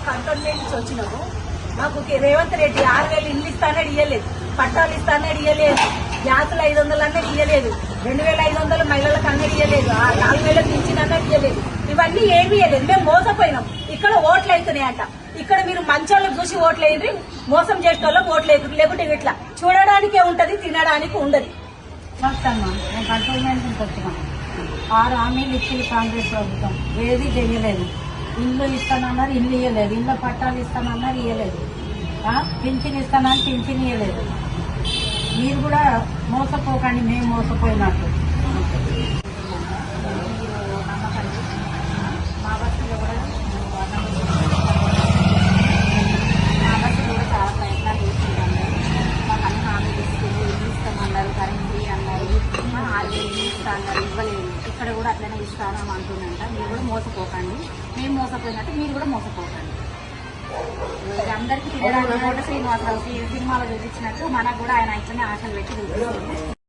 Cantonment నుంచి వచ్చినాము. మాకు రేవంత్ రెడ్డి 6,000 ఇల్లు ఇస్తానని ఇయ్యలేదు, పట్టాలు ఇస్తానని ఇయ్యలేదు, గ్యాసులు 500 అన్నది ఇయ్యలేదు, 2,500 మహిళలకు అన్నది ఇయ్యలేదు, 4,000 పింఛన్ అన్నది ఇయ్యలేదు. ఇవన్నీ ఏమీ ఇయ్యలేదు. మేము మోసపోయినాం. ఇక్కడ ఓట్లు అవుతున్నాయంట. ఇక్కడ మీరు మంచోళ్ళకి చూసి ఓట్లు వేయండి, మోసం చేసిన వాళ్ళకి ఓట్లు వేయరు. లేకుంటే ఇట్లా చూడడానికే ఉంటది, తినడానికి ఉండదు. మేము కంటోన్మెంట్ నుంచి వచ్చినాం. 6 హామీలు ఇచ్చింది కాంగ్రెస్ ప్రభుత్వం, ఏది చేయలేదు. ఇల్లు ఇస్తానన్నారు, ఇల్లు ఇవ్వలేదు. ఇళ్ళ పట్టాలు ఇస్తానన్నారు, ఇవ్వలేదు. పింఛన్ ఇస్తానని పింఛన్ ఇవ్వలేదు. మీరు కూడా మోసపోకండి, మేము మోసపోయినట్టు. మా బస్సులో కూడా చాలా ప్రయత్నాలు చేస్తుంటాము. మాకు అన్ని హామీలు ఇస్తుంది, ఇల్లు ఇస్తామన్నారు, కరెంట్ ఫ్రీ అన్నారు, 6,000 ఇల్లు ఇస్తా అన్నారు, ఇవ్వలేదు. ఇక్కడ కూడా అట్లనే ఇస్తాను అంటుందంట. మీరు కూడా మోసపోకండి, మేము మోసపోయినట్టు మీరు కూడా మోసపోకండి. అందరికీ తినడానికి కూడా శ్రీనివాసరావు సినిమాలో చూపించినట్టు మనకు కూడా ఆయన ఇట్లనే ఆశలు పెట్టి చూపిస్తుంది.